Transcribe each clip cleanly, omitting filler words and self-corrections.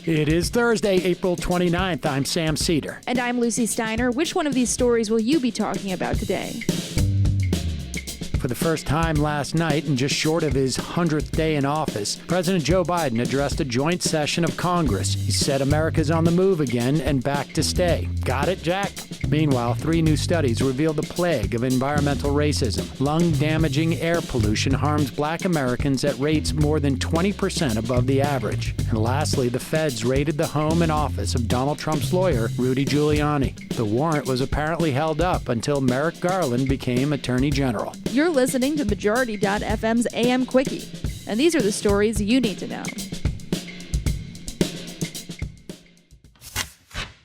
It is Thursday, April 29th. I'm Sam Cedar. And I'm Lucy Steiner. Which one of these stories will you be talking about today? For the first time last night, and just short of his 100th day in office, President Joe Biden addressed a joint session of Congress. He said America's on the move again and back to stay. Got it, Jack? Meanwhile, 3 new studies reveal the plague of environmental racism. Lung-damaging air pollution harms black Americans at rates more than 20% above the average. And lastly, the feds raided the home and office of Donald Trump's lawyer, Rudy Giuliani. The warrant was apparently held up until Merrick Garland became Attorney General. You're listening to Majority.fm's AM Quickie, and these are the stories you need to know.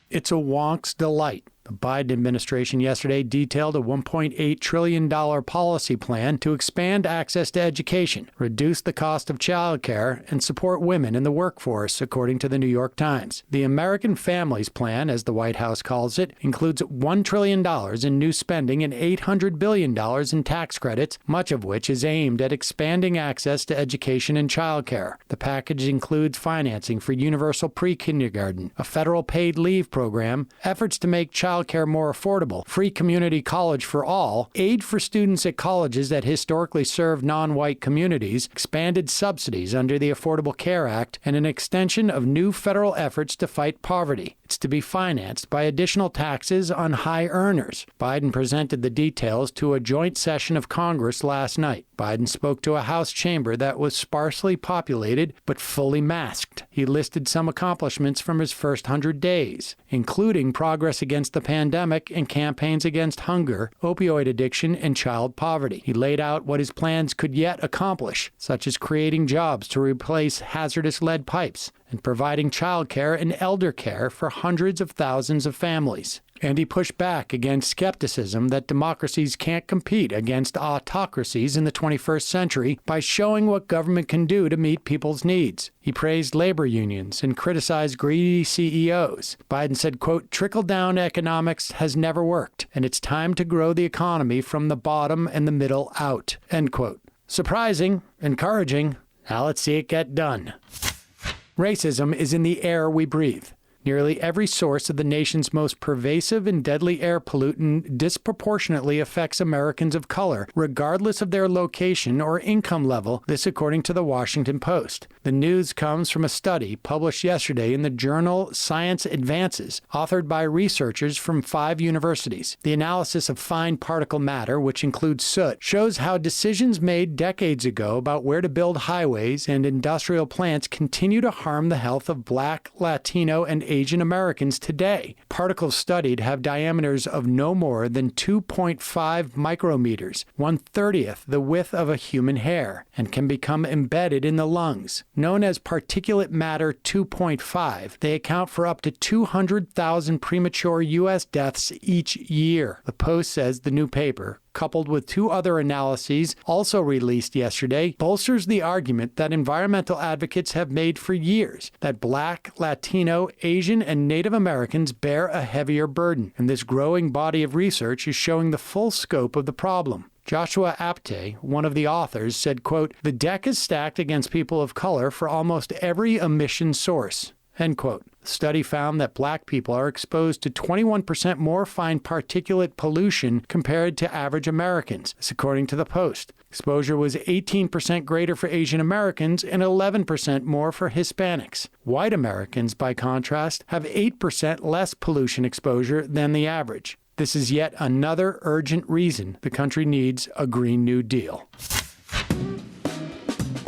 It's a wonk's delight. The Biden administration yesterday detailed a $1.8 trillion policy plan to expand access to education, reduce the cost of childcare, and support women in the workforce, according to the New York Times. The American Families Plan, as the White House calls it, includes $1 trillion in new spending and $800 billion in tax credits, much of which is aimed at expanding access to education and childcare. The package includes financing for universal prekindergarten, a federal paid leave program, efforts to make childcare more affordable, free community college for all, aid for students at colleges that historically serve non-white communities, expanded subsidies under the Affordable Care Act, and an extension of new federal efforts to fight poverty. It's to be financed by additional taxes on high earners. Biden presented the details to a joint session of Congress last night. Biden spoke to a House chamber that was sparsely populated but fully masked. He listed some accomplishments from his first 100 days, including progress against the pandemic and campaigns against hunger, opioid addiction, and child poverty. He laid out what his plans could yet accomplish, such as creating jobs to replace hazardous lead pipes and providing child care and elder care for hundreds of thousands of families. And he pushed back against skepticism that democracies can't compete against autocracies in the 21st century by showing what government can do to meet people's needs. He praised labor unions and criticized greedy CEOs. Biden said, quote, "Trickle-down economics has never worked, and it's time to grow the economy from the bottom and the middle out," end quote. Surprising, encouraging. Now let's see it get done. Racism is in the air we breathe. Nearly every source of the nation's most pervasive and deadly air pollutant disproportionately affects Americans of color, regardless of their location or income level, this according to the Washington Post. The news comes from a study published yesterday in the journal Science Advances, authored by researchers from 5 universities. The analysis of fine particle matter, which includes soot, shows how decisions made decades ago about where to build highways and industrial plants continue to harm the health of Black, Latino, and Asian Americans today. Particles studied have diameters of no more than 2.5 micrometers, 1/30th the width of a human hair, and can become embedded in the lungs. Known as particulate matter 2.5, they account for up to 200,000 premature U.S. deaths each year. The Post says the new paper, coupled with 2 other analyses also released yesterday, bolsters the argument that environmental advocates have made for years that Black, Latino, Asian, and Native Americans bear a heavier burden. And this growing body of research is showing the full scope of the problem. Joshua Apte, one of the authors, said, quote, "The deck is stacked against people of color for almost every emission source," end quote. The study found that black people are exposed to 21% more fine particulate pollution compared to average Americans, this according to the Post. Exposure was 18% greater for Asian Americans and 11% more for Hispanics. White Americans, by contrast, have 8% less pollution exposure than the average. This is yet another urgent reason the country needs a Green New Deal.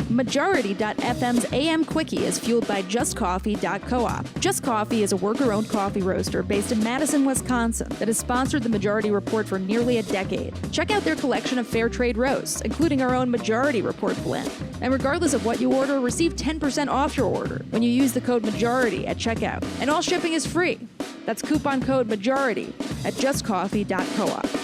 Majority.fm's AM Quickie is fueled by JustCoffee.coop. Just Coffee is a worker-owned coffee roaster based in Madison, Wisconsin that has sponsored the Majority Report for nearly a decade. Check out their collection of fair trade roasts, including our own Majority Report blend. And regardless of what you order, receive 10% off your order when you use the code MAJORITY at checkout. And all shipping is free. That's coupon code MAJORITY at JustCoffee.coop.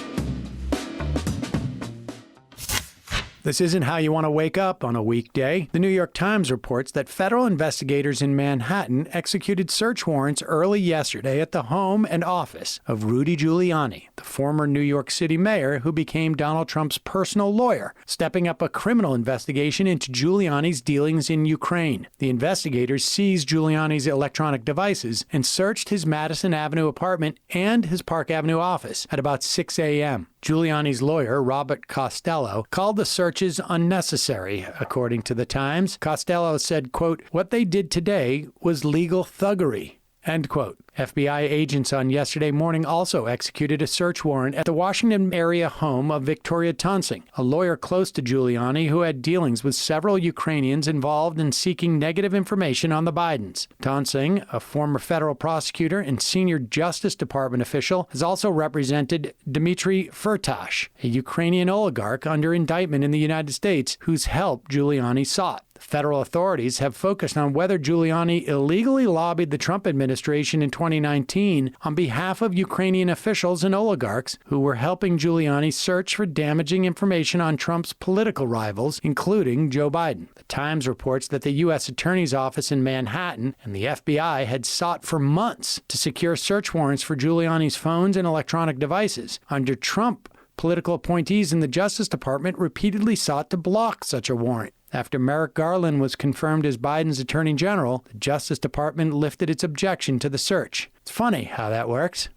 This isn't how you want to wake up on a weekday. The New York Times reports that federal investigators in Manhattan executed search warrants early yesterday at the home and office of Rudy Giuliani, the former New York City mayor who became Donald Trump's personal lawyer, stepping up a criminal investigation into Giuliani's dealings in Ukraine. The investigators seized Giuliani's electronic devices and searched his Madison Avenue apartment and his Park Avenue office at about 6 a.m. Giuliani's lawyer, Robert Costello, called the searches unnecessary, according to the Times. Costello said, quote, "What they did today was legal thuggery," end quote. FBI agents on yesterday morning also executed a search warrant at the Washington area home of Victoria Tonsing, a lawyer close to Giuliani who had dealings with several Ukrainians involved in seeking negative information on the Bidens. Tonsing, a former federal prosecutor and senior Justice Department official, has also represented Dmitry Firtash, a Ukrainian oligarch under indictment in the United States whose help Giuliani sought. Federal authorities have focused on whether Giuliani illegally lobbied the Trump administration in 2019 on behalf of Ukrainian officials and oligarchs who were helping Giuliani search for damaging information on Trump's political rivals, including Joe Biden. The Times reports that the U.S. Attorney's Office in Manhattan and the FBI had sought for months to secure search warrants for Giuliani's phones and electronic devices. Under Trump, political appointees in the Justice Department repeatedly sought to block such a warrant. After Merrick Garland was confirmed as Biden's Attorney General, the Justice Department lifted its objection to the search. It's funny how that works.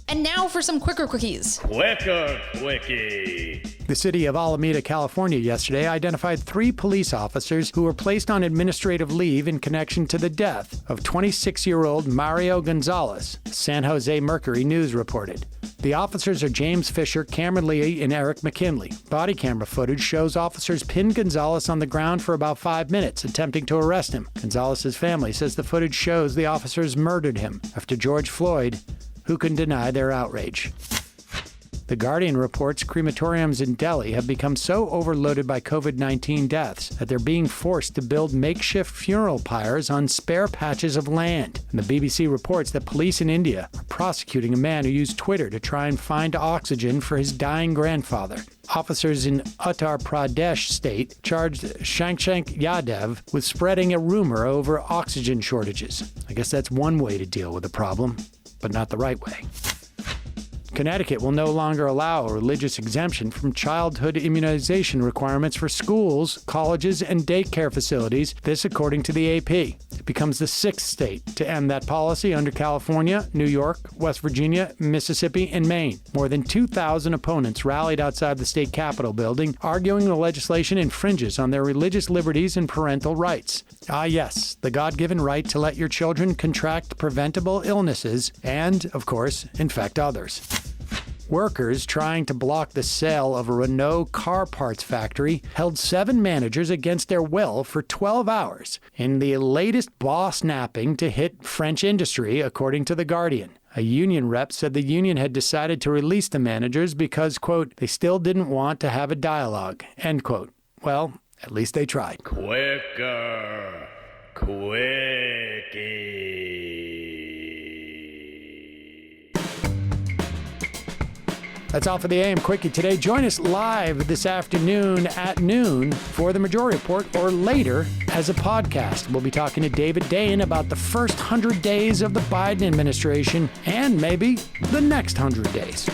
And now for some quicker quickies. Quickie. The city of Alameda, California yesterday identified 3 police officers who were placed on administrative leave in connection to the death of 26-year-old Mario Gonzalez, San Jose Mercury News reported. The officers are James Fisher, Cameron Lee, and Eric McKinley. Body camera footage shows officers pinned Gonzalez on the ground for about 5 minutes, attempting to arrest him. Gonzalez's family says the footage shows the officers murdered him after George Floyd, who can deny their outrage. The Guardian reports crematoriums in Delhi have become so overloaded by COVID-19 deaths that they're being forced to build makeshift funeral pyres on spare patches of land. And the BBC reports that police in India are prosecuting a man who used Twitter to try and find oxygen for his dying grandfather. Officers in Uttar Pradesh state charged Shankh Yadav with spreading a rumor over oxygen shortages. I guess that's one way to deal with the problem, but not the right way. Connecticut will no longer allow a religious exemption from childhood immunization requirements for schools, colleges, and daycare facilities, this according to the AP. It becomes the 6th state to end that policy under California, New York, West Virginia, Mississippi, and Maine. More than 2,000 opponents rallied outside the state capitol building, arguing the legislation infringes on their religious liberties and parental rights. Ah yes, the God-given right to let your children contract preventable illnesses and, of course, infect others. Workers trying to block the sale of a Renault car parts factory held 7 managers against their will for 12 hours in the latest boss napping to hit French industry, according to The Guardian. A union rep said the union had decided to release the managers because, quote, they still didn't want to have a dialogue, end quote. Well, at least they tried. Quickie. That's all for the AM Quickie today. Join us live this afternoon at noon for the Majority Report or later as a podcast. We'll be talking to David Dane about the first 100 days of the Biden administration and maybe the next 100 days.